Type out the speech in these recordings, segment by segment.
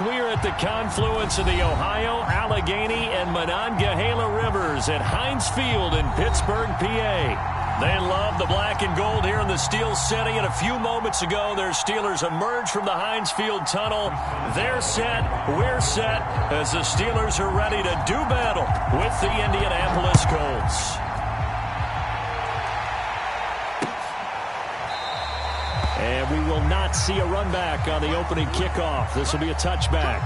We're at the confluence of the Ohio, Allegheny, and Monongahela Rivers at Heinz Field in Pittsburgh, PA. They love the black and gold here in the Steel City, and a few moments ago, their Steelers emerged from the Heinz Field tunnel. They're set, we're set, as the Steelers are ready to do battle with the Indianapolis Colts. And we will not see a run back on the opening kickoff. This will be a touchback.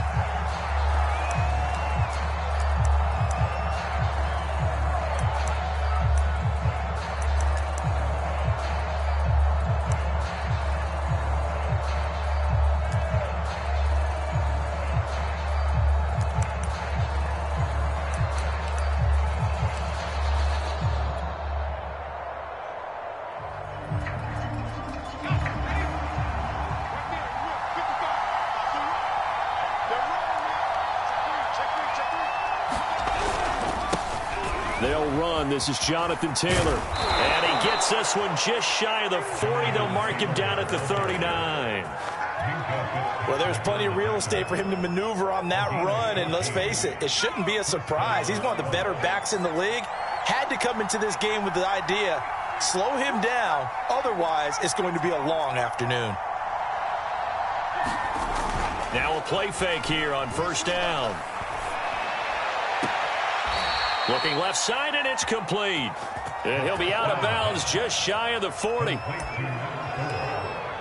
They'll run. This is Jonathan Taylor. And he gets this one just shy of the 40. They'll mark him down at the 39. Well, there's plenty of real estate for him to maneuver on that run. And let's face it, it shouldn't be a surprise. He's one of the better backs in the league. Had to come into this game with the idea, slow him down. Otherwise, it's going to be a long afternoon. Now a play fake here on first down. Looking left side, and it's complete. And he'll be out of bounds just shy of the 40.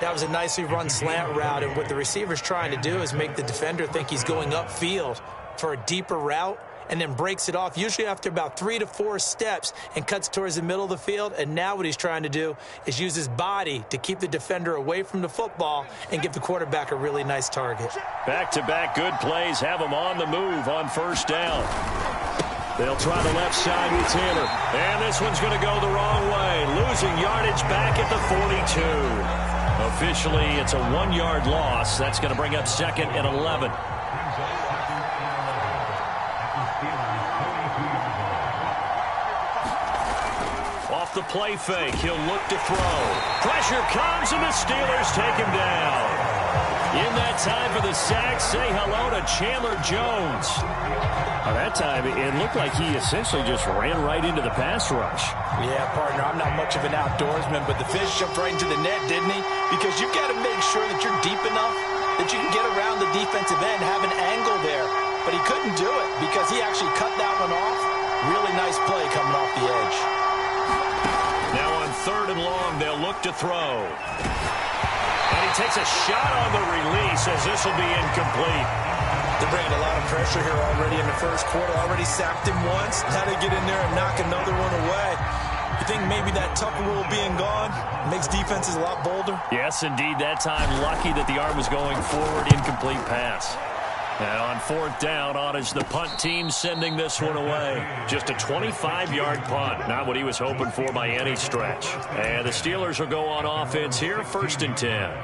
That was a nicely run slant route, and what the receiver's trying to do is make the defender think he's going upfield for a deeper route, and then breaks it off, usually after about 3 to 4 steps, and cuts towards the middle of the field. And now what he's trying to do is use his body to keep the defender away from the football and give the quarterback a really nice target. Back-to-back good plays have him on the move on first down. They'll try the left side with Taylor. And this one's going to go the wrong way. Losing yardage back at the 42. Officially, it's a 1-yard loss. That's going to bring up second and 11. Off the play fake, he'll look to throw. Pressure comes, and the Steelers take him down. In that time for the sack, say hello to Chandler Jones. That time, it looked like he essentially just ran right into the pass rush. Yeah, partner, I'm not much of an outdoorsman, but the fish jumped right into the net, didn't he? Because you've got to make sure that you're deep enough that you can get around the defensive end, have an angle there. But he couldn't do it because he actually cut that one off. Really nice play coming off the edge. Now on third and long, they'll look to throw. And he takes a shot on the release as this will be incomplete. They're bringing a lot of pressure here already in the first quarter. Already sacked him once. Now they get in there and knock another one away. You think maybe that Tucker rule being gone makes defenses a lot bolder? Yes, indeed. That time, lucky that the arm was going forward. Incomplete pass. And on fourth down, on is the punt team sending this one away. Just a 25-yard punt. Not what he was hoping for by any stretch. And the Steelers will go on offense here, first and 10.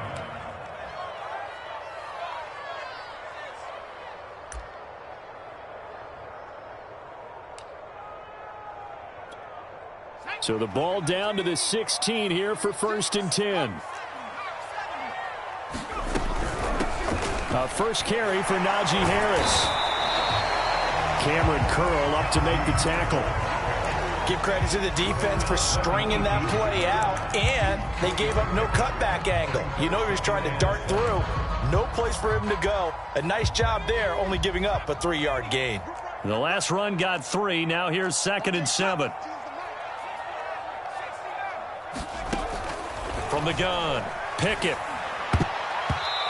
So the ball down to the 16 here for first and 10. First carry for Najee Harris. Cameron Curl up to make the tackle. Give credit to the defense for stringing that play out, and they gave up no cutback angle. You know he was trying to dart through. No place for him to go. A nice job there, only giving up a 3-yard gain. The last run got 3. Now here's second and 7. From the gun, Pickett.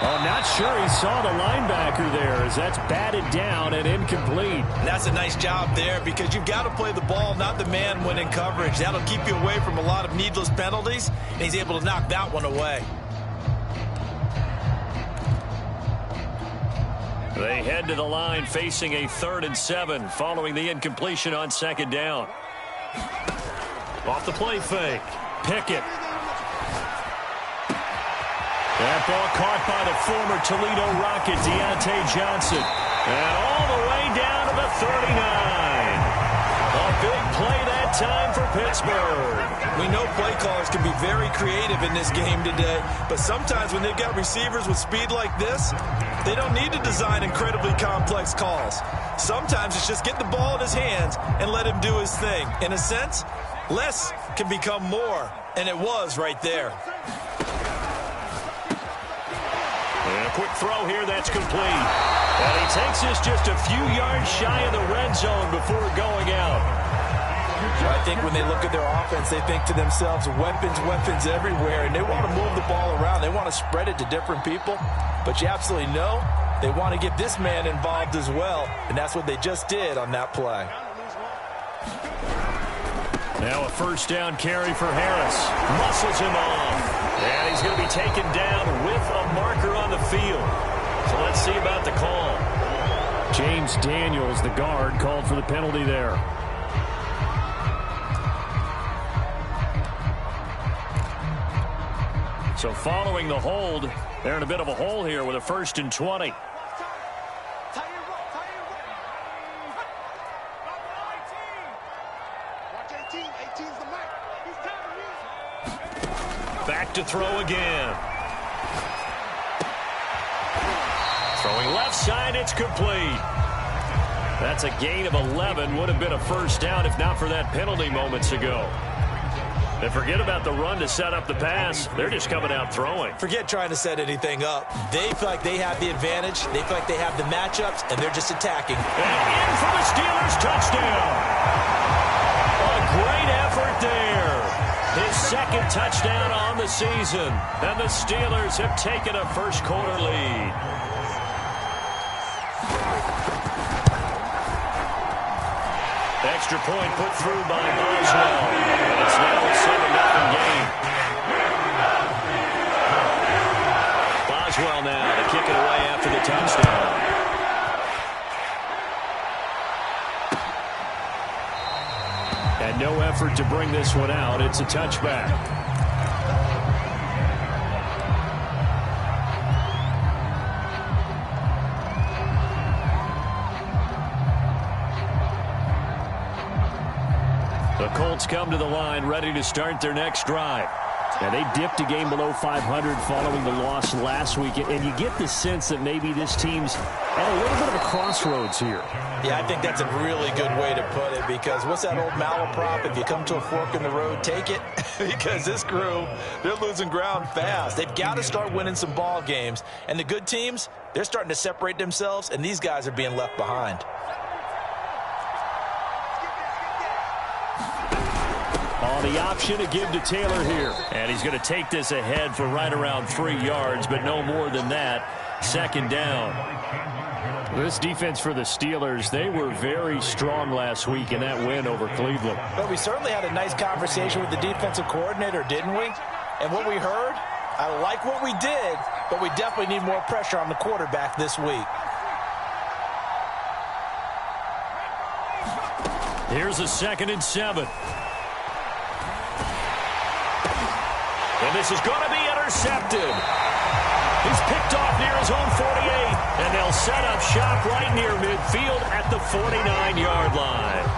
Oh, not sure he saw the linebacker there as that's batted down and incomplete. And that's a nice job there because you've got to play the ball, not the man when in coverage. That'll keep you away from a lot of needless penalties, and he's able to knock that one away. They head to the line facing a 3rd and 7 following the incompletion on second down. Off the play fake, Pickett. That ball caught by the former Toledo Rocket, Deontay Johnson. And all the way down to the 39. A big play that time for Pittsburgh. We know play callers can be very creative in this game today, but sometimes when they've got receivers with speed like this, they don't need to design incredibly complex calls. Sometimes it's just get the ball in his hands and let him do his thing. In a sense, less can become more, and it was right there. And a quick throw here that's complete. And he takes this just a few yards shy of the red zone before going out. I think when they look at their offense, they think to themselves, weapons everywhere, and they want to move the ball around. They want to spread it to different people, but you absolutely know they want to get this man involved as well, and that's what they just did on that play. Now a first down carry for Harris. Muscles him off. And he's going to be taken down with a marker on the field. So let's see about the call. James Daniels, the guard, called for the penalty there. So following the hold, they're in a bit of a hole here with a 1st and 20. Back to throw again. Throwing left side, it's complete. That's a gain of 11. Would have been a first down if not for that penalty moments ago. And forget about the run to set up the pass. They're just coming out throwing. Forget trying to set anything up. They feel like they have the advantage. They feel like they have the matchups, and they're just attacking. And in for the Steelers touchdown. A great effort there. His second touchdown on the season. And the Steelers have taken a first-quarter lead. Extra point put through by Boswell. It's now a 7-0 game. Boswell now to kick it away after the touchdown. And no effort to bring this one out. It's a touchback. The Colts come to the line ready to start their next drive. Now, they dipped a game below 500 following the loss last week, and you get the sense that maybe this team's at a little bit of a crossroads here. Yeah, I think that's a really good way to put it, because what's that old malaprop? If you come to a fork in the road, take it. Because this crew, they're losing ground fast. They've got to start winning some ball games. And the good teams, they're starting to separate themselves, and these guys are being left behind. On the option to give to Taylor here. And he's going to take this ahead for right around 3 yards, but no more than that. Second down. This defense for the Steelers, they were very strong last week in that win over Cleveland. But we certainly had a nice conversation with the defensive coordinator, didn't we? And what we heard, I like what we did, but we definitely need more pressure on the quarterback this week. Here's a 2nd and 7. And this is going to be intercepted. He's picked off near his own 48. And they'll set up shop right near midfield at the 49-yard line.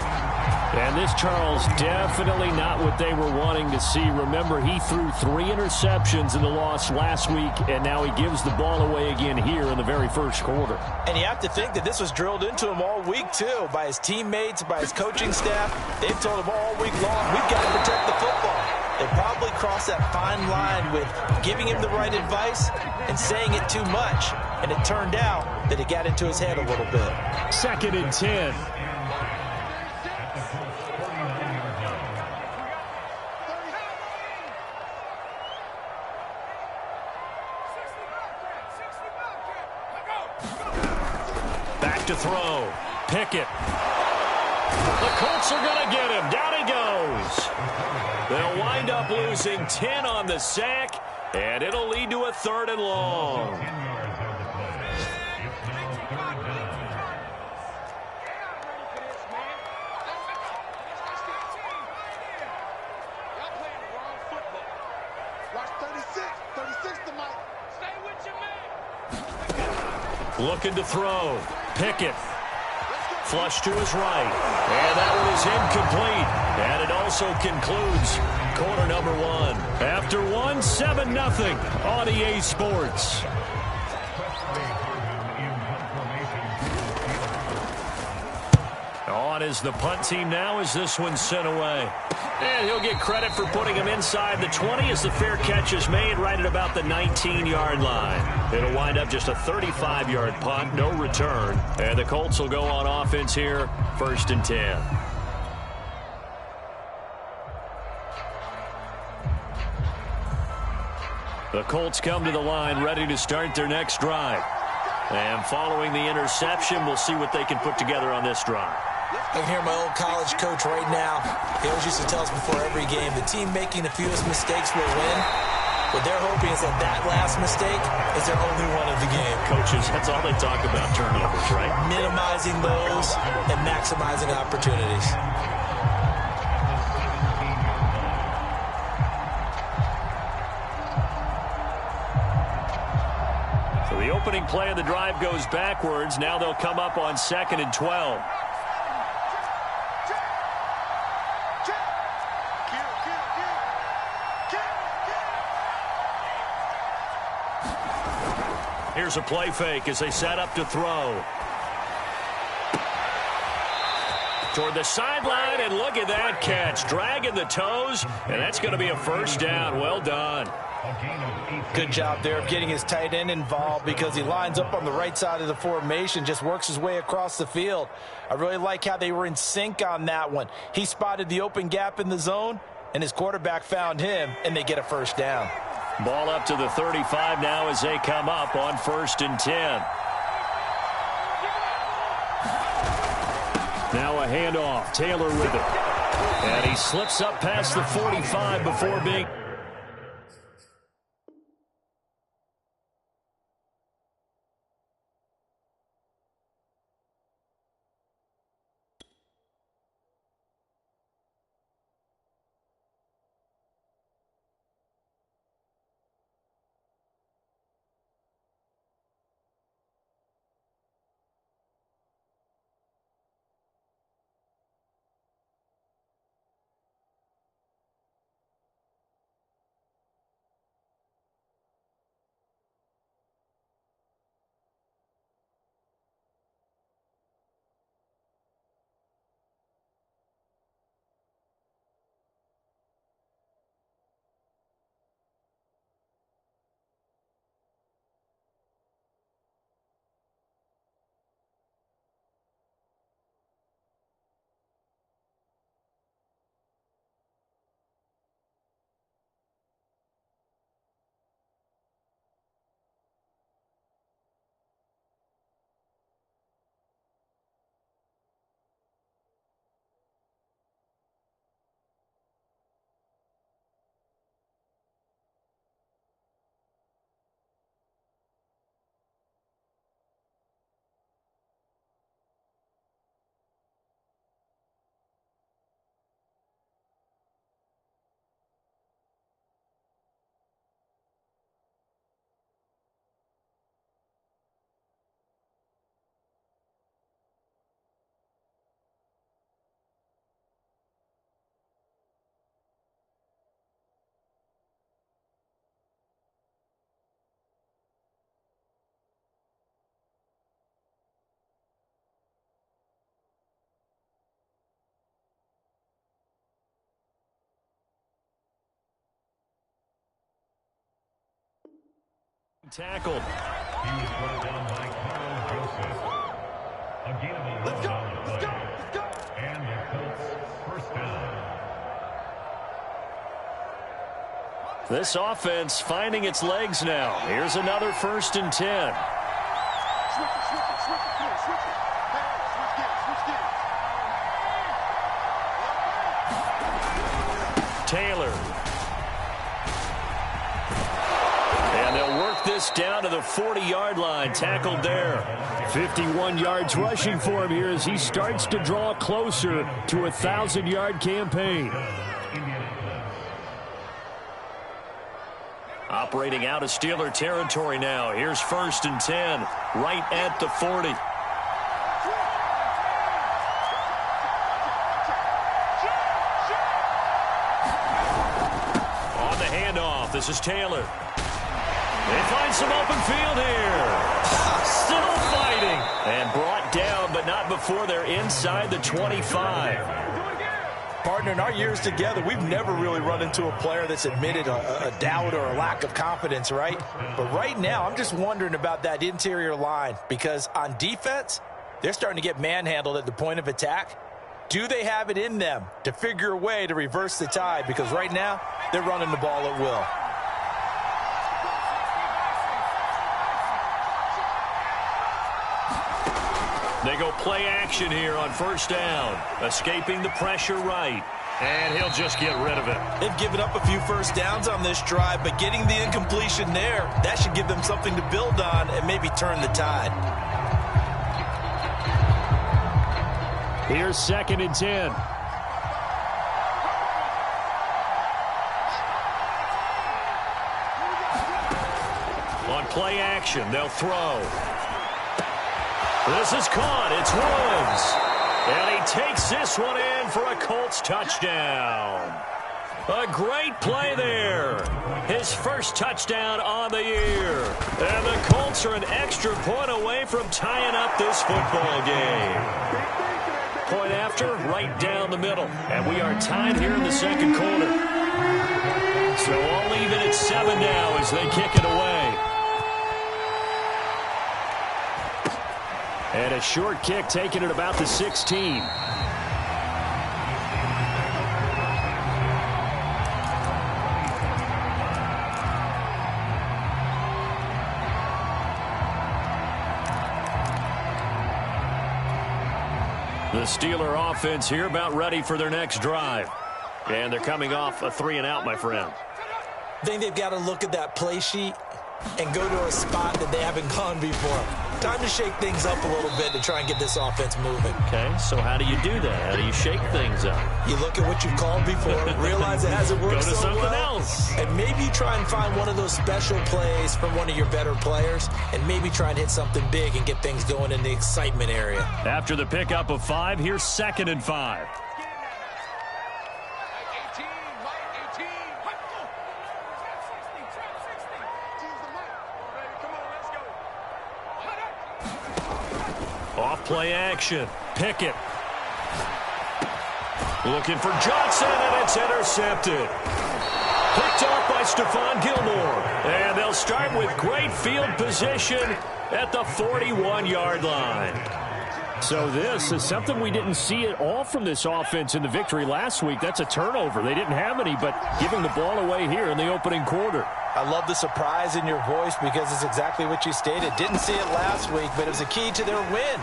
And this, Charles, definitely not what they were wanting to see. Remember, he threw 3 interceptions in the loss last week, and now he gives the ball away again here in the very first quarter. And you have to think that this was drilled into him all week, too, by his teammates, by his coaching staff. They've told him all week long, we've got to protect the football. They probably crossed that fine line with giving him the right advice and saying it too much. And it turned out that it got into his head a little bit. 2nd and 10. Back to throw. Pickett. The Colts are going to get him. Down he goes. They'll wind up losing 10 on the sack, and it'll lead to a 3rd and long. Looking to throw. Pickett. Flush to his right. And that one is incomplete. And it also concludes quarter number one. After one, 7-0 on EA Sports. On is the punt team now as this one's sent away. And he'll get credit for putting him inside the 20 as the fair catch is made right at about the 19-yard line. It'll wind up just a 35-yard punt, no return. And the Colts will go on offense here, 1st and 10. The Colts come to the line ready to start their next drive. And following the interception, we'll see what they can put together on this drive. I can hear my old college coach right now. He always used to tell us before every game, the team making the fewest mistakes will win. What they're hoping is that last mistake is their only one of the game. Coaches, that's all they talk about, turnovers, right? Minimizing those and maximizing opportunities. So the opening play of the drive goes backwards. Now they'll come up on 2nd and 12. Here's a play fake as they set up to throw. Toward the sideline, and look at that catch. Dragging the toes, and that's going to be a first down. Well done. Good job there of getting his tight end involved because he lines up on the right side of the formation, just works his way across the field. I really like how they were in sync on that one. He spotted the open gap in the zone, and his quarterback found him, and they get a first down. Ball up to the 35 now as they come up on 1st and 10. Now a handoff. Taylor with it. And he slips up past the 45 before being... Tackled. He was brought down by Carl Joseph. A gain of 11 on the play. And the Colts first down. This offense finding its legs now. Here's another 1st and 10. Taylor. And they'll work this down to the 40-yard line. Tackled there. 51 yards rushing for him here as he starts to draw closer to a 1,000-yard campaign. Operating out of Steeler territory now. Here's 1st and 10, right at the 40. This is Taylor. They find some open field here. Still fighting. And brought down, but not before they're inside the 25. Partner, in our years together, we've never really run into a player that's admitted a doubt or a lack of confidence, right? But right now, I'm just wondering about that interior line because on defense, they're starting to get manhandled at the point of attack. Do they have it in them to figure a way to reverse the tide? Because right now, they're running the ball at will. They go play action here on first down. Escaping the pressure right. And he'll just get rid of it. They've given up a few first downs on this drive, but getting the incompletion there, that should give them something to build on and maybe turn the tide. Here's 2nd and 10. On play action, they'll throw. This is caught. It's Woods. And he takes this one in for a Colts touchdown. A great play there. His first touchdown on the year. And the Colts are an extra point away from tying up this football game. Point after, right down the middle. And we are tied here in the second quarter. So all even at 7 now as they kick it away. And a short kick taken at about the 16. The Steeler offense here about ready for their next drive. And they're coming off a 3-and-out, my friend. I think they've got to look at that play sheet and go to a spot that they haven't gone before. Time to shake things up a little bit to try and get this offense moving. Okay, so how do you do that? How do you shake things up? You look at what you've called before, realize it hasn't worked Go to so something well, else. and maybe you try and find one of those special plays from one of your better players, and maybe try and hit something big and get things going in the excitement area. After the pickup of 5, here's 2nd and 5. Off play action. Pickett. Looking for Johnson, and it's intercepted. Picked off by Stephon Gilmore. And they'll start with great field position at the 41-yard line. So this is something we didn't see at all from this offense in the victory last week. That's a turnover. They didn't have any, but giving the ball away here in the opening quarter. I love the surprise in your voice because it's exactly what you stated. Didn't see it last week, but it was a key to their win.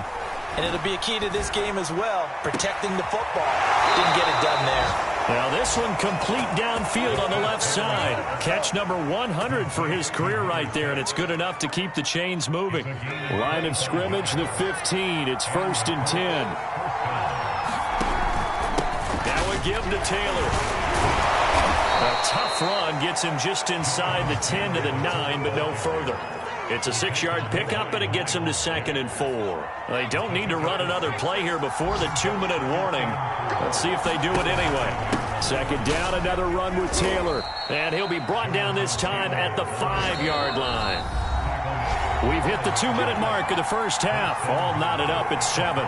And it'll be a key to this game as well, protecting the football. Didn't get it done there. Now this one complete downfield on the left side. Catch number 100 for his career right there, and it's good enough to keep the chains moving. Line of scrimmage, the 15. It's 1st and 10. Now a give to Taylor. A tough run gets him just inside the 10 to the 9, but no further. It's a 6-yard pickup, and it gets him to 2nd and 4. They don't need to run another play here before the 2-minute warning. Let's see if they do it anyway. 2nd down, another run with Taylor. And he'll be brought down this time at the 5-yard line. We've hit the 2-minute mark of the first half. All knotted up at 7.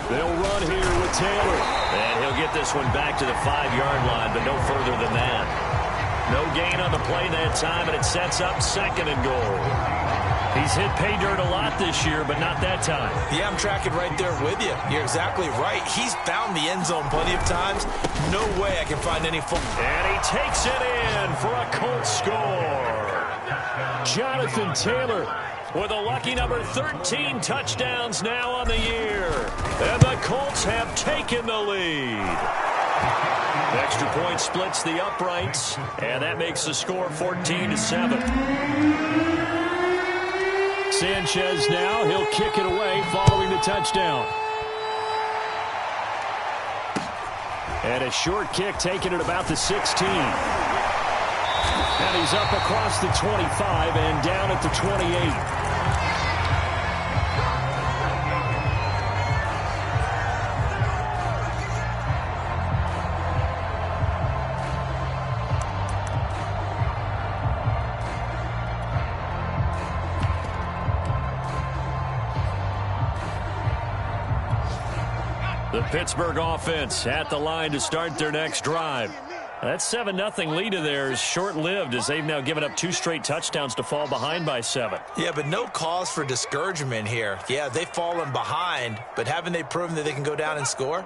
They'll run here with Taylor. And he'll get this one back to the 5-yard line, but no further than that. No gain on the play that time, and it sets up 2nd and goal. He's hit pay dirt a lot this year, but not that time. Yeah, I'm tracking right there with you. You're exactly right. He's found the end zone plenty of times. No way I can find any foot. And he takes it in for a Colts score. Jonathan Taylor with a lucky number 13 touchdowns now on the year. And the Colts have taken the lead. Extra point splits the uprights, and that makes the score 14-7. Sanchez now, he'll kick it away following the touchdown. And a short kick taken at about the 16. And he's up across the 25 and down at the 28. The Pittsburgh offense at the line to start their next drive. That 7-0 lead of theirs short-lived as they've now given up 2 straight touchdowns to fall behind by 7. Yeah, but no cause for discouragement here. Yeah, they've fallen behind, but haven't they proven that they can go down and score?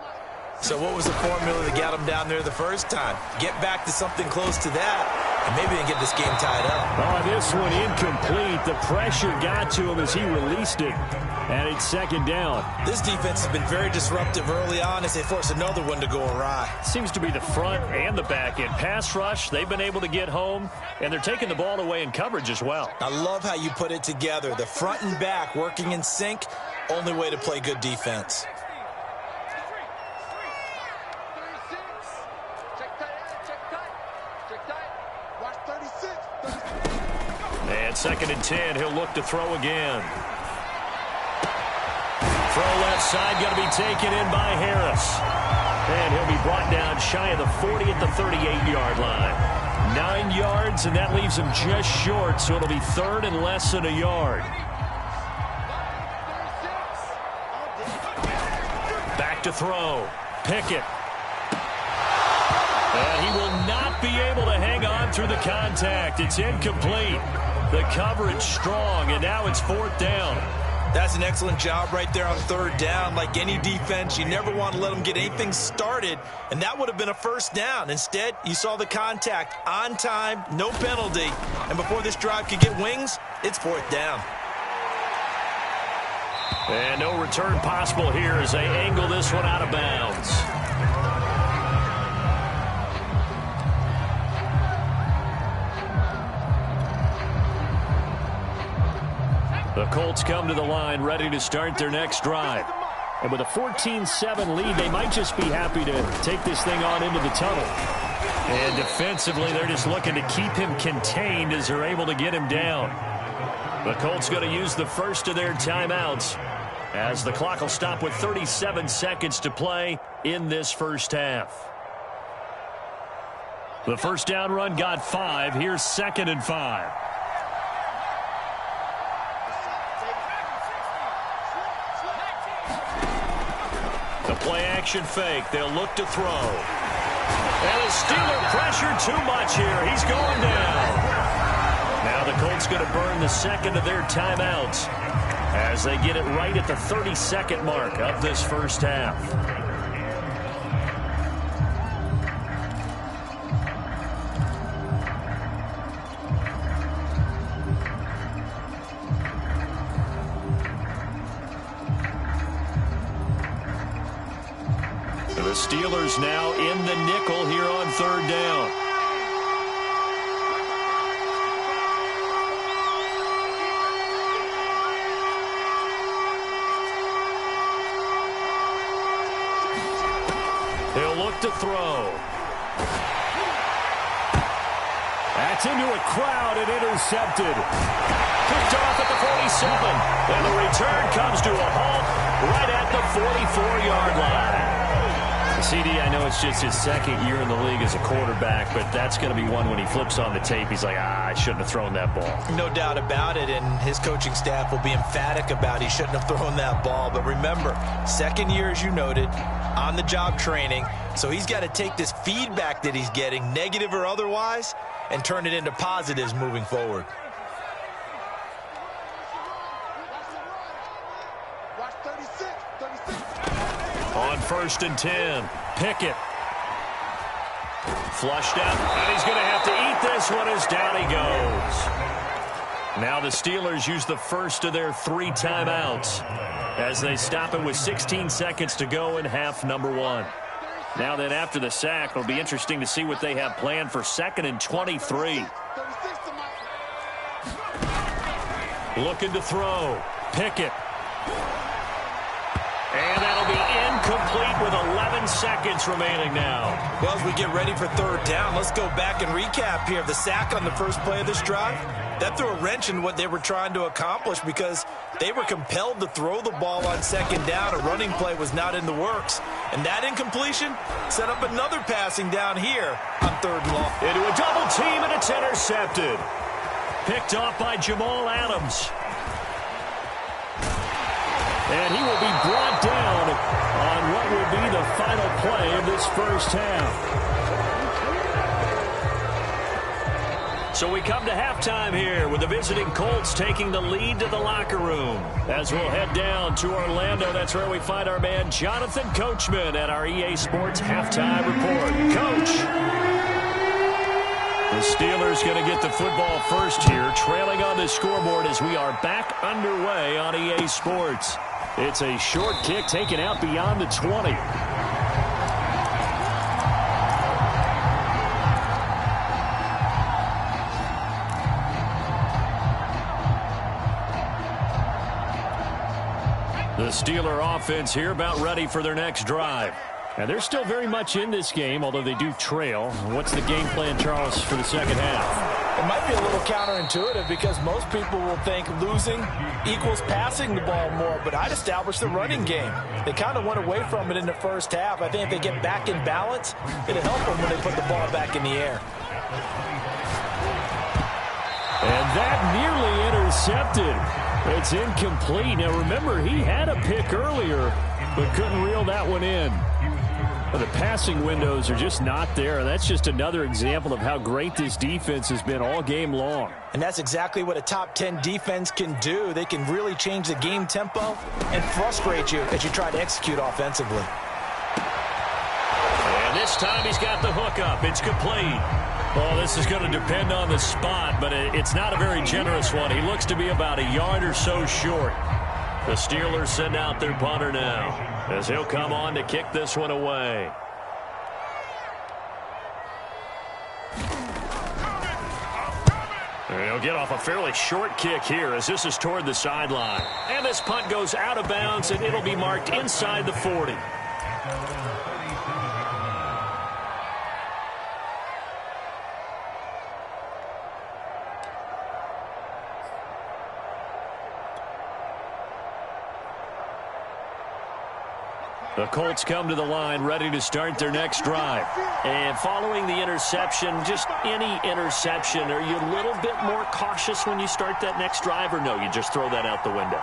So what was the formula that got them down there the first time? Get back to something close to that, and maybe they can get this game tied up. Oh, this one incomplete. The pressure got to him as he released it, and it's 2nd down. This defense has been very disruptive early on as they force another one to go awry. Seems to be the front and the back end. Pass rush, they've been able to get home, and they're taking the ball away in coverage as well. I love how you put it together. The front and back working in sync, only way to play good defense. And 2nd and 10, he'll look to throw again. Throw left side, going to be taken in by Harris. And he'll be brought down shy of the 40 at the 38-yard line. 9 yards, and that leaves him just short, so it'll be 3rd and less than a yard. Back to throw. Pickett. And he will not be able to hang on through the contact. It's incomplete. The coverage strong, and now it's 4th down. That's an excellent job right there on 3rd down. Like any defense, you never want to let them get anything started, and that would have been a 1st down. Instead, you saw the contact on time, no penalty, and before this drive could get wings, it's 4th down. And no return possible here as they angle this one out of bounds. The Colts come to the line ready to start their next drive. And with a 14-7 lead, they might just be happy to take this thing on into the tunnel. And defensively, they're just looking to keep him contained as they're able to get him down. The Colts going to use the first of their timeouts as the clock will stop with 37 seconds to play in this first half. The first down run got 5. Here's 2nd and 5. The play-action fake. They'll look to throw. And the Steeler pressure too much here. He's going down. Now the Colts going to burn the 2nd of their timeouts as they get it right at the 30-second mark of this first half. The Steelers now in the nickel here on 3rd down. He'll look to throw. That's into a crowd and intercepted. Picked off at the 47. And the return comes to a halt right at the 44-yard line. CD, I know it's just his 2nd year in the league as a quarterback, but that's going to be one when he flips on the tape. He's like, I shouldn't have thrown that ball. No doubt about it, and his coaching staff will be emphatic about he shouldn't have thrown that ball. But remember, 2nd year, as you noted, on-the-job training, so he's got to take this feedback that he's getting, negative or otherwise, and turn it into positives moving forward. On 1st and 10, Pickett. Flushed out, and he's going to have to eat this one as down he goes. Now the Steelers use the first of their 3 timeouts as they stop it with 16 seconds to go in half number 1. Now then after the sack, it'll be interesting to see what they have planned for 2nd and 23. Looking to throw. Pickett. And that'll be incomplete with 11 seconds remaining now. Well, as we get ready for 3rd down, let's go back and recap here. The sack on the first play of this drive, that threw a wrench in what they were trying to accomplish because they were compelled to throw the ball on 2nd down. A running play was not in the works. And that incompletion set up another passing down here on 3rd and long. Into a double team, and it's intercepted. Picked off by Jamal Adams. And he will be brought down on what will be final play of this first half. So we come to halftime here with the visiting Colts taking the lead to the locker room. As we'll head down to Orlando, that's where we find our man Jonathan Coachman at our EA Sports Halftime Report. Coach! The Steelers going to get the football first here, trailing on the scoreboard as we are back underway on EA Sports. It's a short kick taken out beyond the 20. The Steeler offense here about ready for their next drive. And they're still very much in this game, although they do trail. What's the game plan, Charles, for the second half? It might be a little counterintuitive because most people will think losing equals passing the ball more, but I'd establish the running game. They kind of went away from it in the first half. I think if they get back in balance, it'll help them when they put the ball back in the air. And that nearly intercepted. It's incomplete. Now, remember, he had a pick earlier, but couldn't reel that one in. The passing windows are just not there. That's just another example of how great this defense has been all game long. And that's exactly what a top 10 defense can do. They can really change the game tempo and frustrate you as you try to execute offensively. And this time he's got the hook up. It's complete. Well, this is going to depend on the spot, but it's not a very generous one. He looks to be about a yard or so short. The Steelers send out their punter now as he'll come on to kick this one away. And he'll get off a fairly short kick here as this is toward the sideline. And this punt goes out of bounds, and it'll be marked inside the 40. The Colts come to the line ready to start their next drive. And following the interception, just any interception, are you a little bit more cautious when you start that next drive, or no, you just throw that out the window?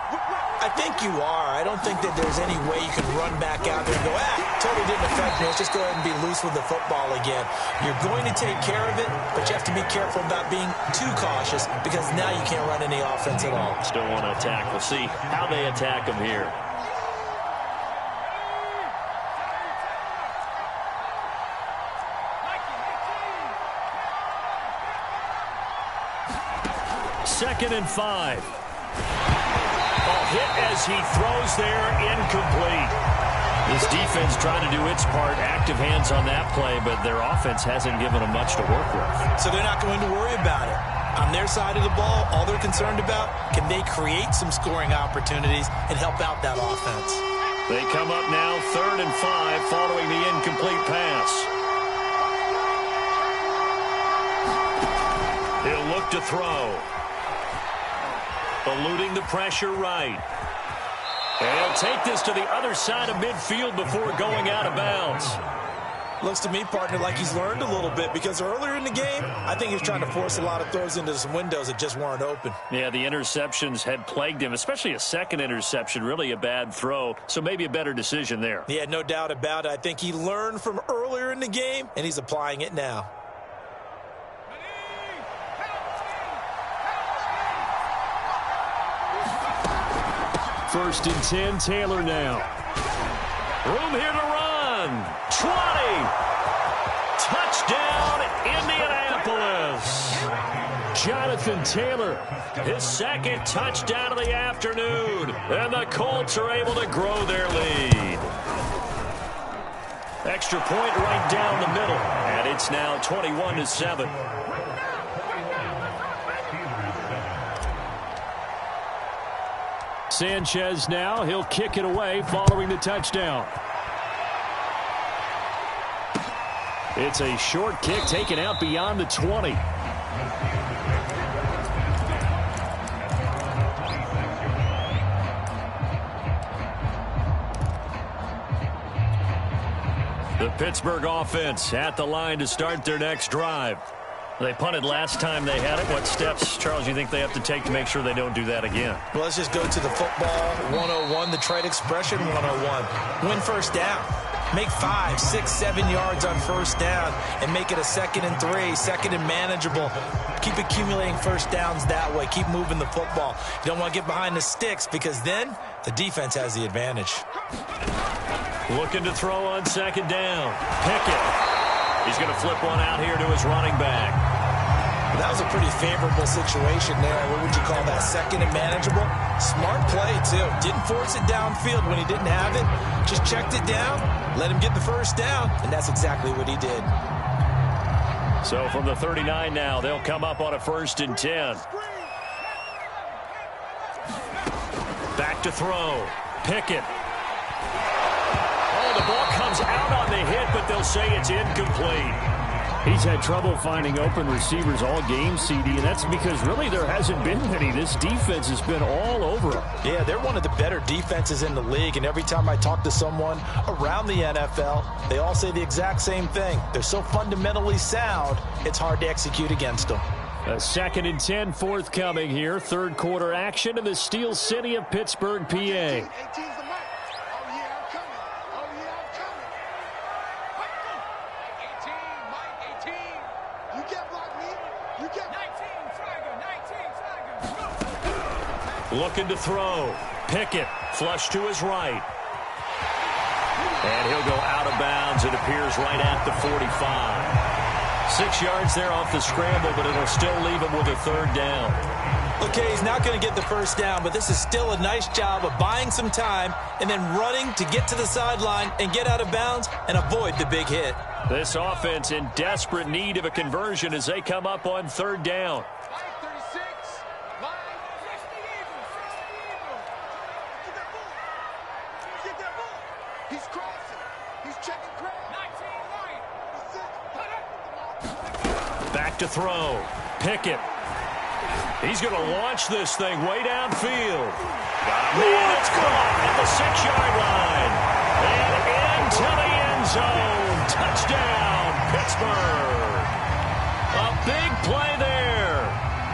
I think you are. I don't think that there's any way you can run back out there and go, totally didn't affect me. Let's just go ahead and be loose with the football again. You're going to take care of it, but you have to be careful about being too cautious because now you can't run any offense at all. Still want to attack. We'll see how they attack them here. Second and 5. Hit as he throws there, incomplete. This defense trying to do its part, active hands on that play, but their offense hasn't given them much to work with. So they're not going to worry about it. On their side of the ball, all they're concerned about, can they create some scoring opportunities and help out that offense? They come up now 3rd and 5 following the incomplete pass. He'll look to throw. Eluding the pressure right. And he'll take this to the other side of midfield before going out of bounds. Looks to me, partner, like he's learned a little bit because earlier in the game, I think he was trying to force a lot of throws into some windows that just weren't open. Yeah, the interceptions had plagued him, especially a second interception, really a bad throw. So maybe a better decision there. Yeah, no doubt about it. I think he learned from earlier in the game, and he's applying it now. First and 10, Taylor now. Room here to run. 20. Touchdown, Indianapolis. Jonathan Taylor. His second touchdown of the afternoon. And the Colts are able to grow their lead. Extra point right down the middle. And it's now 21-7. Sanchez now. He'll kick it away following the touchdown. It's a short kick taken out beyond the 20. The Pittsburgh offense at the line to start their next drive. They punted last time they had it. What steps, Charles, you think they have to take to make sure they don't do that again? Well, let's just go to the football 101, the trade expression 101. Win first down. Make 5, 6, 7 yards on first down and make it a 2nd and 3, 2nd and manageable. Keep accumulating first downs that way. Keep moving the football. You don't want to get behind the sticks because then the defense has the advantage. Looking to throw on 2nd down. Pickett. He's going to flip one out here to his running back. That was a pretty favorable situation there. What would you call that? 2nd and manageable? Smart play, too. Didn't force it downfield when he didn't have it. Just checked it down, let him get the first down, and that's exactly what he did. So from the 39 now, they'll come up on a 1st and 10. Back to throw. Pickett. Oh, the ball comes out on the hit, but they'll say it's incomplete. He's had trouble finding open receivers all game, CD, and that's because really there hasn't been many. This defense has been all over him. Yeah, they're one of the better defenses in the league, and every time I talk to someone around the NFL, they all say the exact same thing. They're so fundamentally sound, it's hard to execute against them. A 2nd and 10 forthcoming here. 3rd quarter action in the Steel City of Pittsburgh, PA. Looking to throw. Pickett, flush to his right. And he'll go out of bounds, it appears, right at the 45. 6 yards there off the scramble, but it'll still leave him with a 3rd down. Okay, he's not going to get the first down, but this is still a nice job of buying some time and then running to get to the sideline and get out of bounds and avoid the big hit. This offense in desperate need of a conversion as they come up on 3rd down. Back to throw. Pickett. He's going to launch this thing way downfield. Man, it's caught at the 6-yard line. And into the end zone. Touchdown, Pittsburgh. A big play there.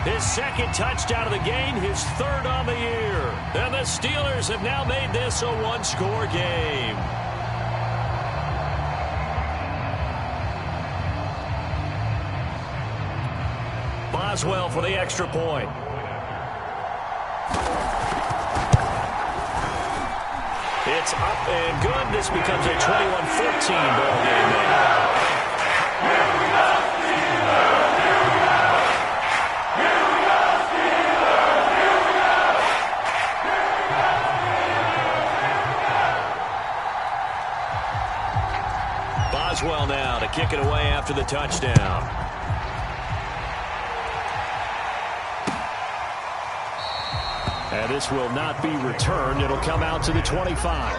His 2nd touchdown of the game, his 3rd on the year. And the Steelers have now made this a 1-score game. Boswell for the extra point. It's up and good. This becomes a 21-14 ball game now. Boswell now to kick it away after the touchdown. And this will not be returned. It'll come out to the 25.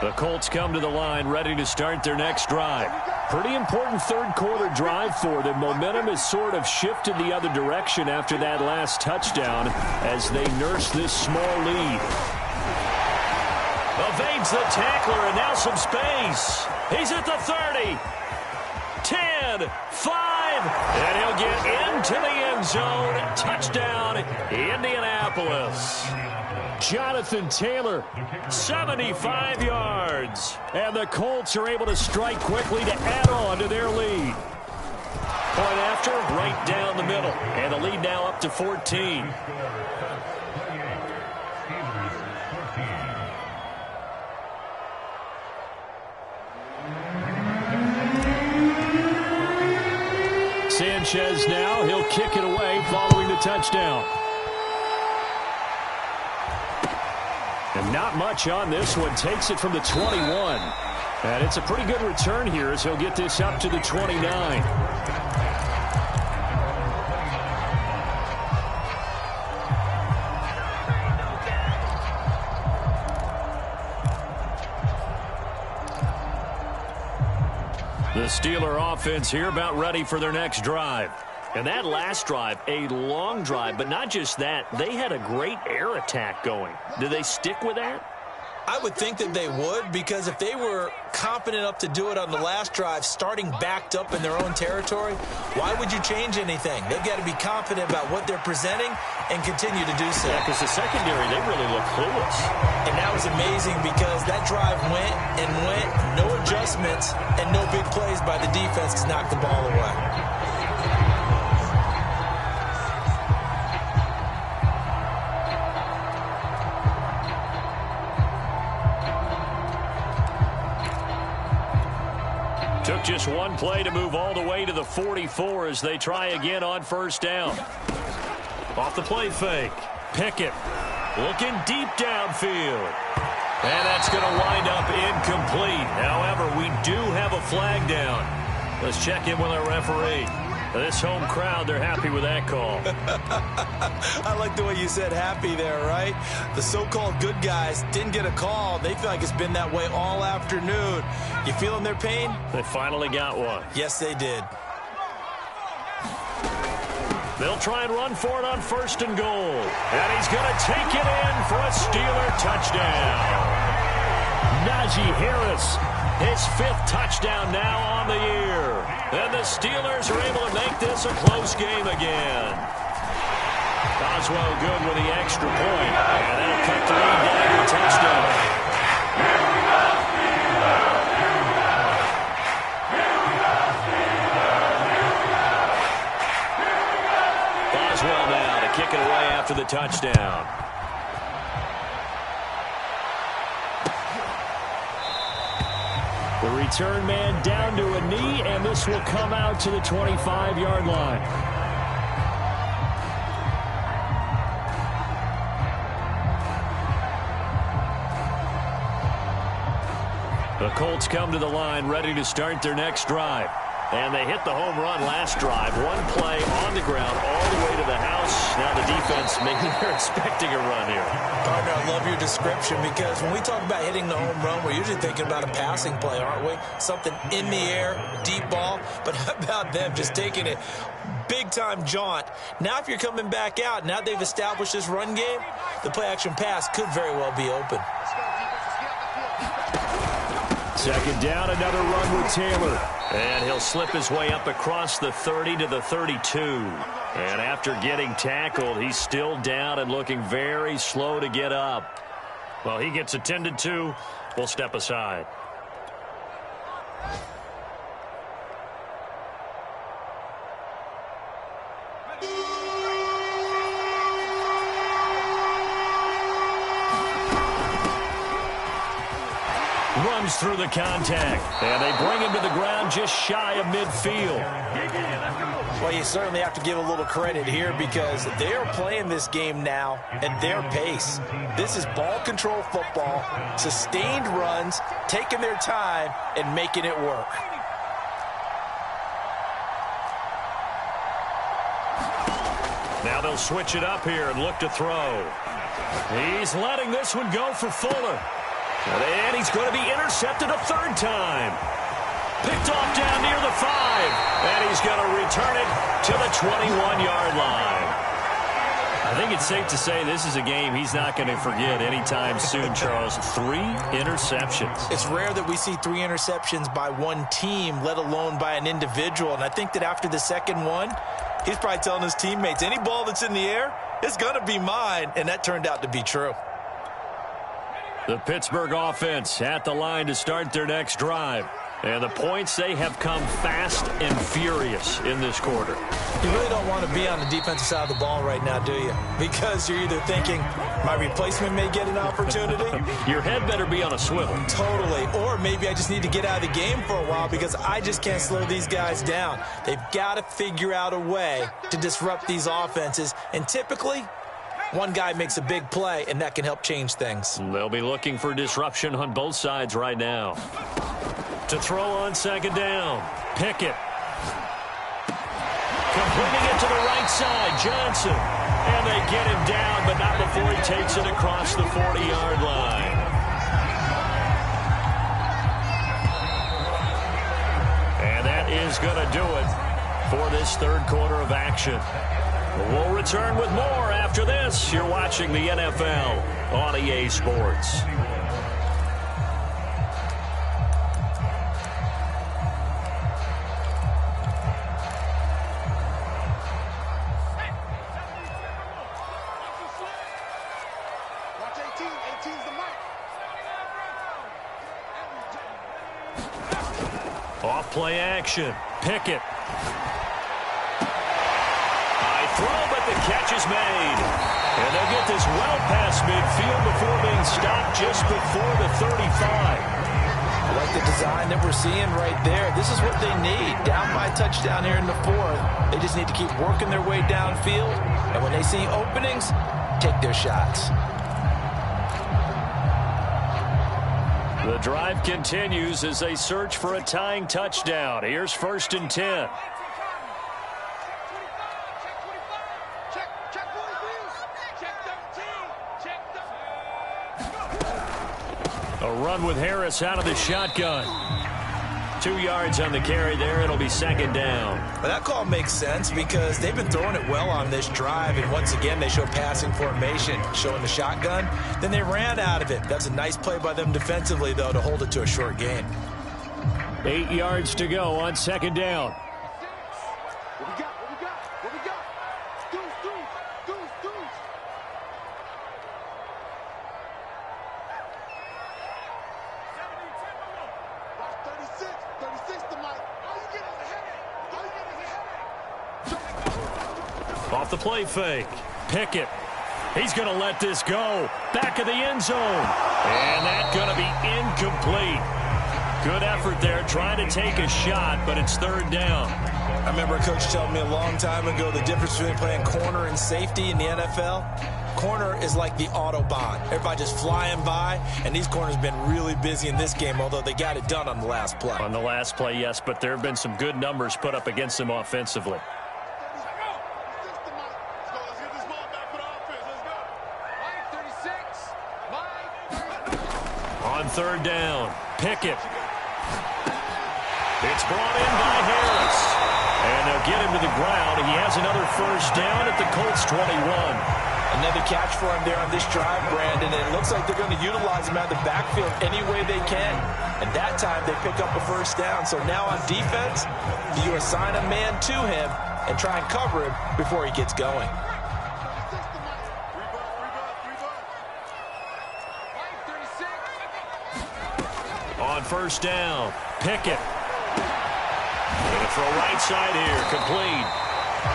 The Colts come to the line ready to start their next drive. Pretty important 3rd quarter drive for them. Momentum has sort of shifted the other direction after that last touchdown as they nurse this small lead. Evades the tackler and now some space. He's at the 30. 10, 5, and he'll get into the end zone. Touchdown, Indianapolis. Jonathan Taylor, 75 yards. And the Colts are able to strike quickly to add on to their lead. Point after, right down the middle. And the lead now up to 14. Sanchez now, he'll kick it away following the touchdown. And not much on this one. Takes it from the 21. And it's a pretty good return here as he'll get this up to the 29. The Steeler offense here about ready for their next drive. And that last drive, a long drive, but not just that, they had a great air attack going. Do they stick with that? I would think that they would, because if they were confident enough to do it on the last drive, starting backed up in their own territory, why would you change anything? They've got to be confident about what they're presenting and continue to do so. Yeah, because the secondary, they really look clueless. And that was amazing because that drive went and went, no adjustments, and no big plays by the defense to knock the ball away. Took just one play to move all the way to the 44 as they try again on first down. Off the play fake. Pickett looking deep downfield. And that's going to wind up incomplete. However, we do have a flag down. Let's check in with our referee. This home crowd, they're happy with that call. I like the way you said happy there, right? The so-called good guys didn't get a call. They feel like it's been that way all afternoon. You feeling their pain? They finally got one. Yes, they did. They'll try and run for it on first and goal. And he's going to take it in for a Steeler touchdown. Najee Harris, his 5th touchdown now on the year. And the Steelers are able to make this a close game again. Boswell good with the extra point. And that'll cut the lead down to a touchdown. Boswell now to kick it away after the touchdown. The return man down to a knee, and this will come out to the 25-yard line. The Colts come to the line ready to start their next drive. And they hit the home run last drive. One play on the ground all the way to the house. Now the defense, maybe they're expecting a run here. Partner, I love your description because when we talk about hitting the home run, we're usually thinking about a passing play, aren't we? Something in the air, deep ball. But how about them just taking it big-time jaunt? Now if you're coming back out, now they've established this run game, the play-action pass could very well be open. Second down, another run with Taylor. And he'll slip his way up across the 30 to the 32. And after getting tackled, he's still down and looking very slow to get up. Well, he gets attended to. We'll step aside. Runs through the contact, and they bring him to the ground just shy of midfield. Well, you certainly have to give a little credit here because they are playing this game now at their pace. This is ball control football, sustained runs, taking their time, and making it work. Now they'll switch it up here and look to throw. He's letting this one go for Fuller. And he's going to be intercepted a third time. Picked off down near the 5. And he's going to return it to the 21-yard line. I think it's safe to say this is a game he's not going to forget anytime soon, Charles. 3 interceptions. It's rare that we see 3 interceptions by one team, let alone by an individual. And I think that after the second one, he's probably telling his teammates, any ball that's in the air, it's going to be mine. And that turned out to be true. The Pittsburgh offense at the line to start their next drive. And the points, they have come fast and furious in this quarter. You really don't want to be on the defensive side of the ball right now, do you? Because you're either thinking, my replacement may get an opportunity. Your head better be on a swivel. Totally. Or maybe I just need to get out of the game for a while because I just can't slow these guys down. They've got to figure out a way to disrupt these offenses. And typically, one guy makes a big play, and that can help change things. They'll be looking for disruption on both sides right now. To throw on second down, Pickett. Completing it to the right side, Johnson. And they get him down, but not before he takes it across the 40-yard line. And that is going to do it for this third quarter of action. We'll return with more after this. You're watching the NFL on EA Sports. Off play action. Pickett. High throw, but the catch is made. And they'll get this well past midfield before being stopped just before the 35. I like the design that we're seeing right there. This is what they need. Down by a touchdown here in the fourth. They just need to keep working their way downfield. And when they see openings, take their shots. The drive continues as they search for a tying touchdown. Here's 1st and 10. A run with Harris out of the shotgun. 2 yards on the carry there. It'll be 2nd down. Well, that call makes sense because they've been throwing it well on this drive, and once again they show passing formation, showing the shotgun. Then they ran out of it. That's a nice play by them defensively, though, to hold it to a short gain. 8 yards to go on 2nd down. Off the play fake. Pickett. He's going to let this go. Back of the end zone. And that's going to be incomplete. Good effort there trying to take a shot, but it's 3rd down. I remember a coach telling me a long time ago the difference between playing corner and safety in the NFL. Corner is like the Autobahn. Everybody just flying by, and these corners have been really busy in this game, although they got it done on the last play. On the last play, yes, but there have been some good numbers put up against them offensively. On 3rd down, Pickett. It's brought in by Harris. And they'll get him to the ground. He has another 1st down at the Colts 21. Another catch for him there on this drive, Brandon. And it looks like they're going to utilize him out of the backfield any way they can. And that time they pick up a 1st down. So now on defense, you assign a man to him and try and cover him before he gets going. On 1st down, Pickett. Going to throw right side here, complete.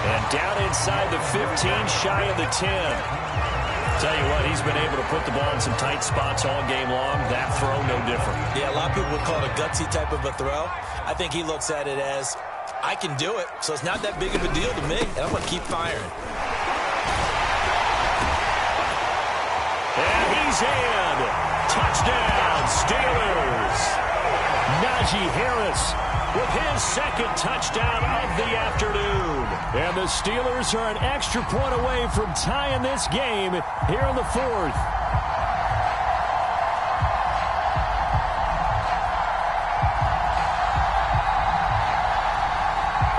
And down inside the 15, shy of the 10. Tell you what, he's been able to put the ball in some tight spots all game long. That throw, no different. Yeah, a lot of people would call it a gutsy type of a throw. I think he looks at it as, I can do it, so it's not that big of a deal to me, and I'm going to keep firing. And he's in. Touchdown, Steelers. Najee Harris with his 2nd touchdown of the afternoon. And the Steelers are an extra point away from tying this game here in the 4th.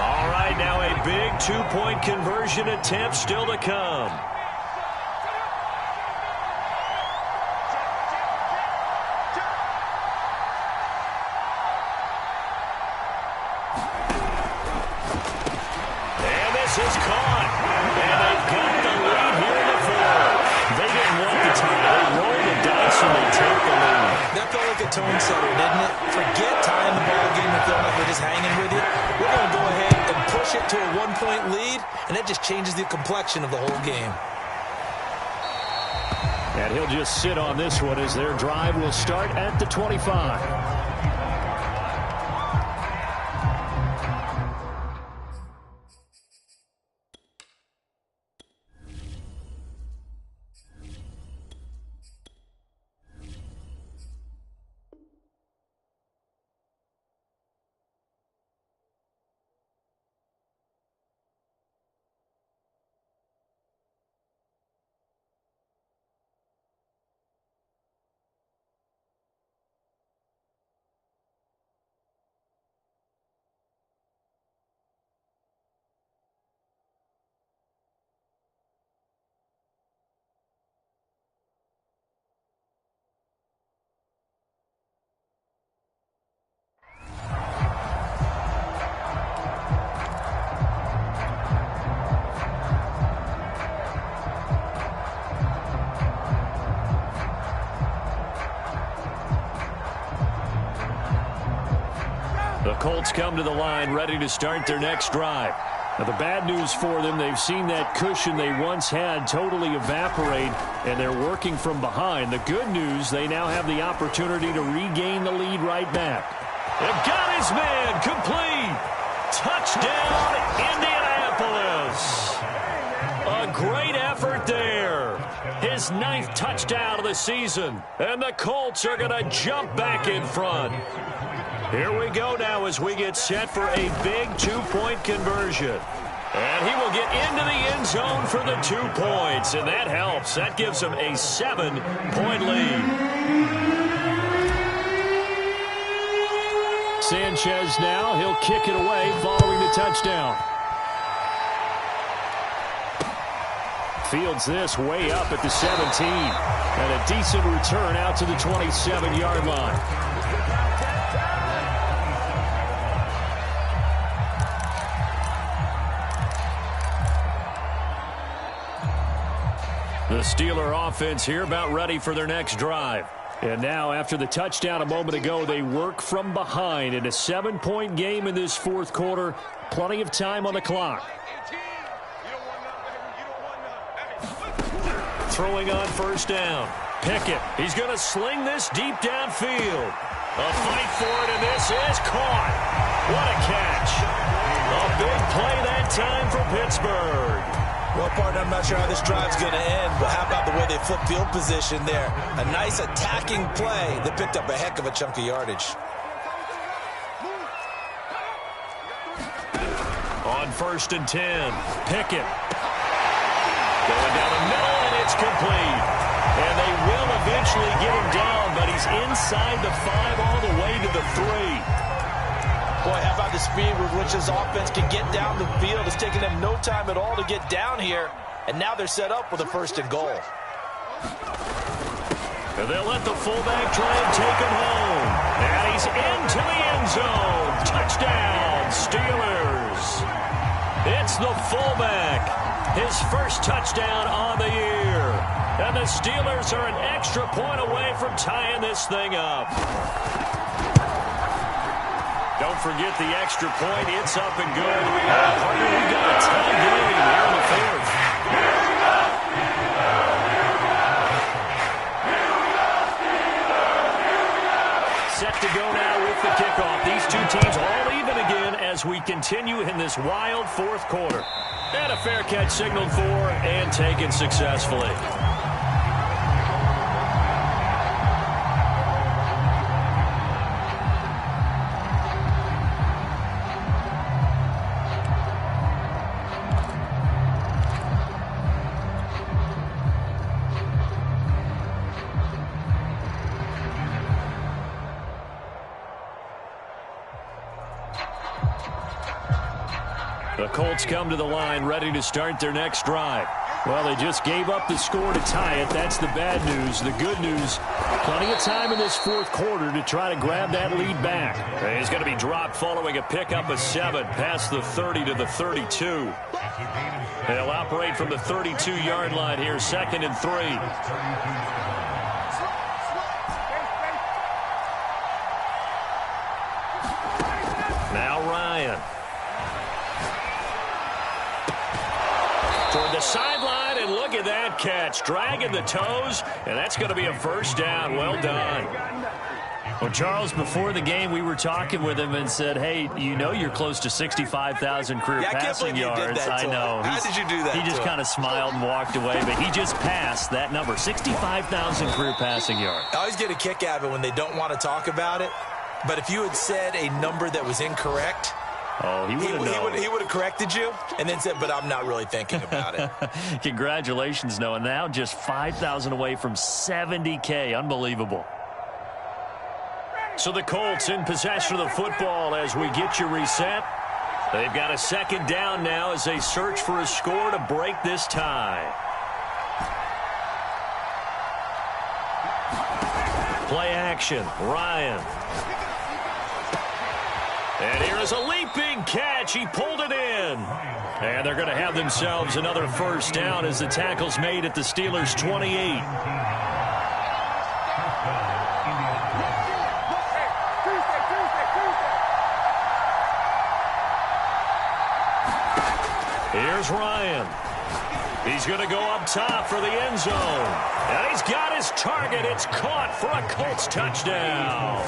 All right, now a big 2-point conversion attempt still to come. Is caught, and they've got the lead here in the 4th. They didn't want the tie. They rolled the dice and they take the lead. That felt like a tone setter, didn't it? Forget tying the ball game and feeling like we're just hanging with you. We're going to go ahead and push it to a 1-point lead, and that just changes the complexion of the whole game. And he'll just sit on this one as their drive will start at the 25. Colts come to the line ready to start their next drive. Now, the bad news for them, they've seen that cushion they once had totally evaporate, and they're working from behind. The good news, they now have the opportunity to regain the lead right back. They've got his man complete. Touchdown, Indianapolis. A great effort there. His 9th touchdown of the season. And the Colts are going to jump back in front. Here we go now as we get set for a big 2-point conversion. And he will get into the end zone for the 2 points. And that helps. That gives him a 7-point lead. Sanchez now. He'll kick it away following the touchdown. Fields this way up at the 17. And a decent return out to the 27-yard line. The Steeler offense here about ready for their next drive. And now, after the touchdown a moment ago, they work from behind in a 7-point game in this 4th quarter. Plenty of time on the clock. Throwing on first down. Pickett. He's going to sling this deep downfield. A fight for it, and this is caught. What a catch. A big play that time for Pittsburgh. Well, partner, I'm not sure how this drive's going to end, but how about the way they flip field position there? A nice attacking play that picked up a heck of a chunk of yardage. On first and 10, Pickett. Going down the middle, and it's complete. And they will eventually get him down, but he's inside the 5 all the way to the 3. Boy, how about the speed with which this offense can get down the field? It's taking them no time at all to get down here, and now they're set up with a 1st and goal. And they'll let the fullback try and take him home. And he's into the end zone. Touchdown, Steelers. It's the fullback. His first touchdown on the year. And the Steelers are an extra point away from tying this thing up. Don't forget the extra point. It's up and good. Partner, we got a tie game here in the 4th. Set to go now with the kickoff. These two teams all even again as we continue in this wild 4th quarter. And a fair catch signaled for and taken successfully. The Colts come to the line ready to start their next drive. Well, they just gave up the score to tie it. That's the bad news. The good news, plenty of time in this 4th quarter to try to grab that lead back. He's going to be dropped following a pickup of 7 past the 30 to the 32. They'll operate from the 32-yard line here, 2nd and 3. Now Ryan. Toward the sideline, and look at that catch. Dragging the toes, and that's going to be a 1st down. Well done. Well, Charles, before the game, we were talking with him and said, hey, you know you're close to 65,000 career passing yards. I know. How did you do that? He just kind of smiled and walked away, but he just passed that number, 65,000 career passing yards. I always get a kick out of it when they don't want to talk about it, but if you had said a number that was incorrect, oh, he would have corrected you and then said, but I'm not really thinking about it. Congratulations, Noah. Now just 5,000 away from 70K. Unbelievable. So the Colts in possession of the football as we get you reset. They've got a 2nd down now as they search for a score to break this tie. Play action. Ryan. And here is a leaping catch. He pulled it in. And they're going to have themselves another 1st down as the tackle's made at the Steelers' 28. Here's Ryan. He's going to go up top for the end zone. And he's got his target. It's caught for a Colts touchdown.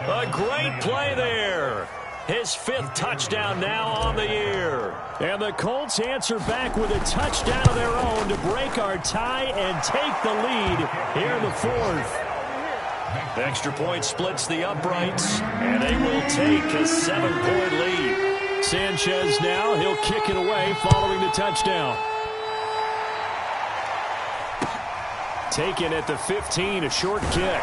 A great play there. His 5th touchdown now on the year. And the Colts answer back with a touchdown of their own to break our tie and take the lead here in the 4th. Extra point splits the uprights, and they will take a 7-point lead. Sanchez now, he'll kick it away following the touchdown. Taken at the 15, a short kick.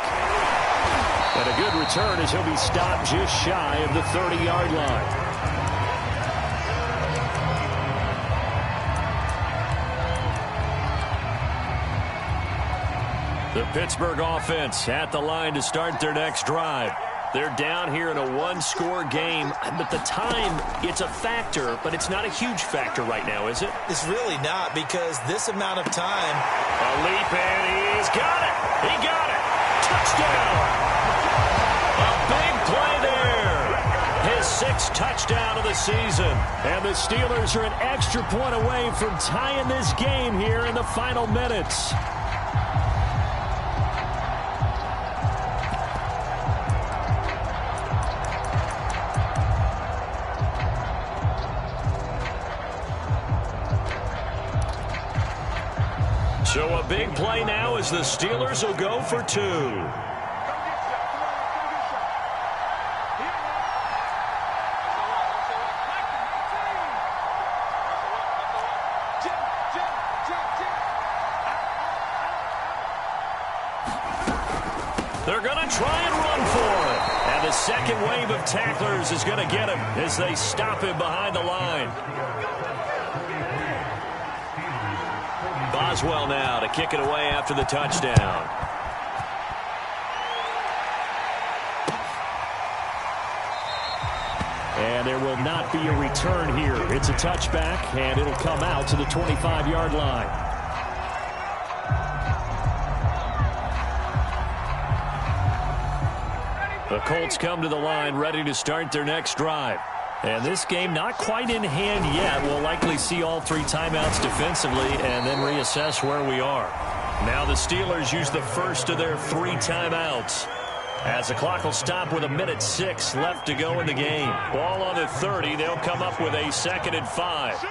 And a good return as he'll be stopped just shy of the 30-yard line. The Pittsburgh offense at the line to start their next drive. They're down here in a 1-score game, but the time, it's a factor, but it's not a huge factor right now, is it? It's really not, because this amount of time. A leap, and he's got it. He got it. Touchdown. A big play there. His 6th touchdown of the season. And the Steelers are an extra point away from tying this game here in the final minutes. So a big play now as the Steelers will go for 2. They're going to try and run for it. And the second wave of tacklers is going to get him as they stop him behind the line. Boswell now to kick it away after the touchdown. And there will not be a return here. It's a touchback, and it'll come out to the 25-yard line. The Colts come to the line ready to start their next drive. And this game not quite in hand yet. We'll likely see all 3 timeouts defensively and then reassess where we are. Now the Steelers use the first of their 3 timeouts. As the clock will stop with 1:06 left to go in the game. Ball on the 30. They'll come up with a 2nd and 5.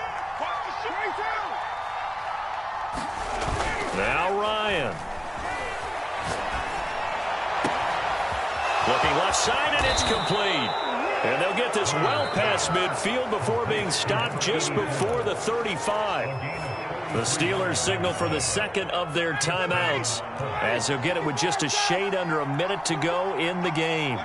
Now Ryan. Looking left side, and it's complete. And they'll get this well past midfield before being stopped just before the 35. The Steelers signal for the 2nd of their timeouts as they'll get it with just a shade under a minute to go in the game.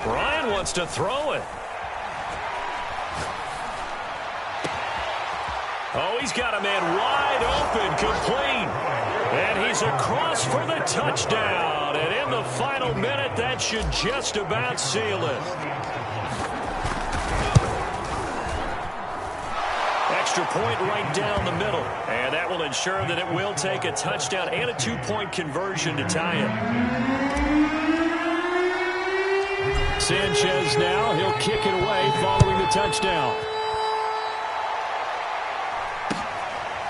Ryan wants to throw it. Oh, he's got a man wide open, complete. And he's across for the touchdown. And in the final minute, that should just about seal it. Extra point right down the middle. And that will ensure that it will take a touchdown and a 2-point conversion to tie it. Sanchez now, he'll kick it away following the touchdown.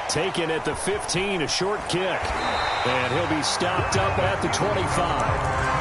Taken at the 15, a short kick. And he'll be stopped up at the 25.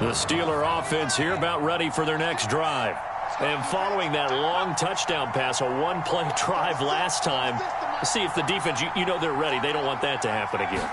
The Steeler offense here about ready for their next drive. And following that long touchdown pass, a one-play drive last time, see if the defense, you know they're ready. They don't want that to happen again.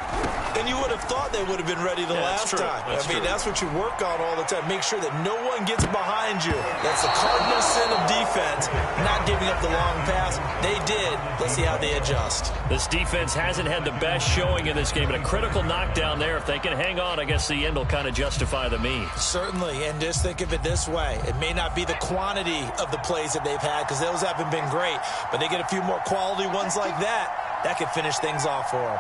And you would have thought they would have been ready the last time. I mean, that's what you work on all the time. Make sure that no one gets behind you. That's the cardinal sin of defense, not giving up the long pass. They did. Let's see how they adjust. This defense hasn't had the best showing in this game, but a critical knockdown there. If they can hang on, I guess the end will kind of justify the means. Certainly, and just think of it this way. It may not be the quantity of the plays that they've had because those haven't been great, but they get a few more quality ones like that could finish things off for them.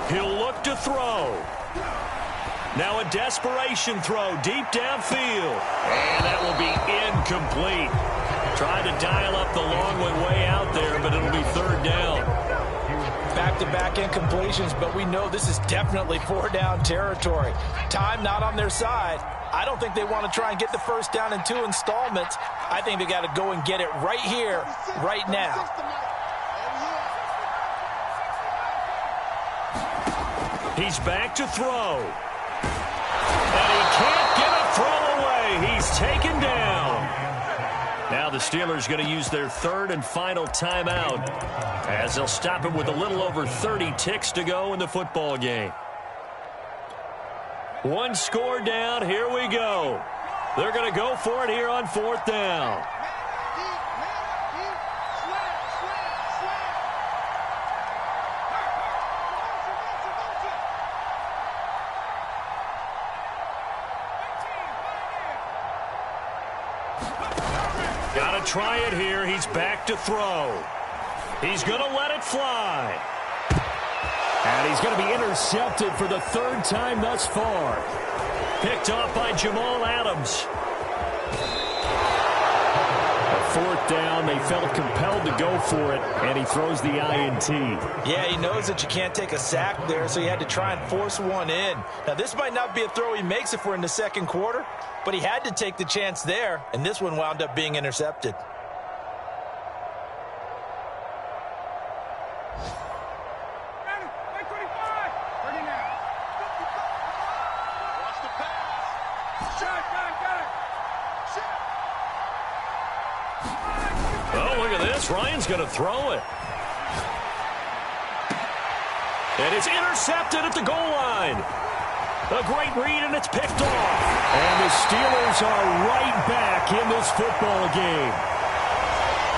He'll look to throw. Now a desperation throw deep downfield. And that will be incomplete. Tried to dial up the long way out there, but it'll be third down. Back-to-back incompletions, but we know this is definitely four-down territory. Time not on their side. I don't think they want to try and get the first down in 2 installments. I think they got to go and get it right here, right now. He's back to throw. And he can't get a throw away. He's taken down. Now the Steelers going to use their third and final timeout as they'll stop him with a little over 30 ticks to go in the football game. One score down. Here we go. They're going to go for it here on fourth down. Got to try it here. He's back to throw. He's going to let it fly. And he's going to be intercepted for the third time thus far. Picked off by Jamal Adams. Fourth down, they felt compelled to go for it, and he throws the INT. Yeah, he knows that you can't take a sack there, so he had to try and force one in. Now, this might not be a throw he makes if we're in the second quarter, but he had to take the chance there, and this one wound up being intercepted. Ryan's going to throw it. And it's intercepted at the goal line. A great read, and it's picked off. And the Steelers are right back in this football game.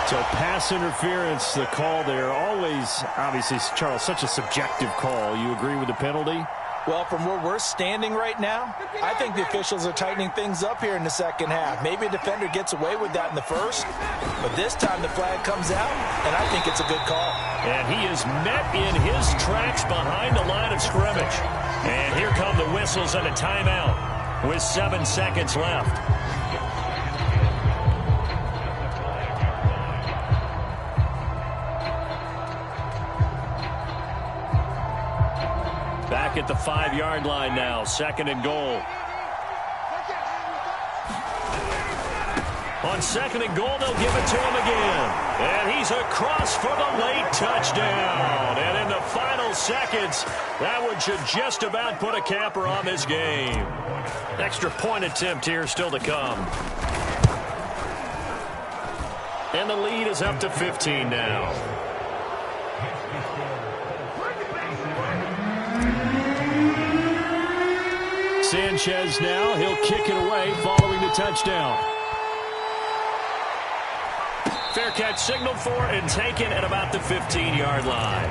So pass interference, the call there. Always, obviously, Charles, such a subjective call. You agree with the penalty? Well, from where we're standing right now, I think the officials are tightening things up here in the second half. Maybe a defender gets away with that in the first, but this time the flag comes out, and I think it's a good call. And he is met in his tracks behind the line of scrimmage. And here come the whistles and a timeout with 7 seconds left. Back at the 5-yard line now, second and goal. On second and goal, they'll give it to him again. And he's across for the late touchdown. And in the final seconds, that one should just about put a capper on this game. Extra point attempt here still to come. And the lead is up to 15 now. Sanchez now, he'll kick it away following the touchdown. Fair catch signaled for and taken at about the 15-yard line.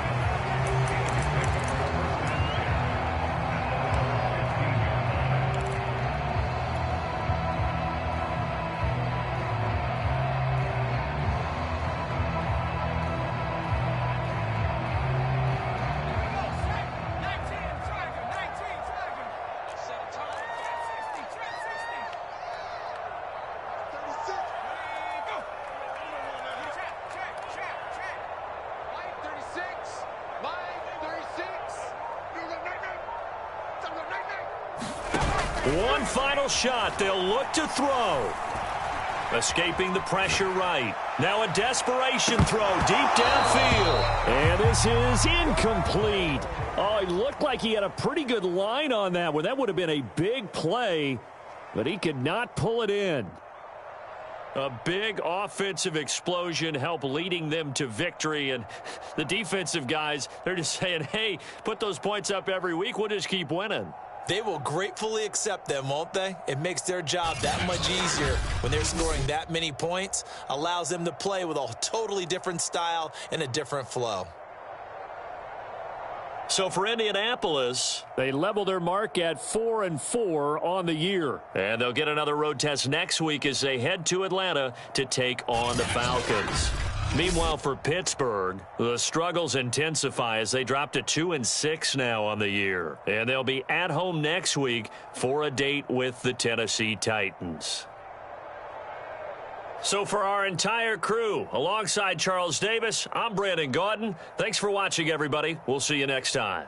One final shot. They'll look to throw. Escaping the pressure right. Now a desperation throw deep downfield. And this is incomplete. Oh, it looked like he had a pretty good line on that one. That would have been a big play, but he could not pull it in. A big offensive explosion helped leading them to victory. And the defensive guys, they're just saying, hey, put those points up every week. We'll just keep winning. They will gratefully accept them, won't they? It makes their job that much easier when they're scoring that many points. Allows them to play with a totally different style and a different flow. So for Indianapolis, they level their mark at 4-4 on the year. And they'll get another road test next week as they head to Atlanta to take on the Falcons. Meanwhile, for Pittsburgh, the struggles intensify as they drop to 2-6 now on the year. And they'll be at home next week for a date with the Tennessee Titans. So for our entire crew, alongside Charles Davis, I'm Brandon Gaudin. Thanks for watching, everybody. We'll see you next time.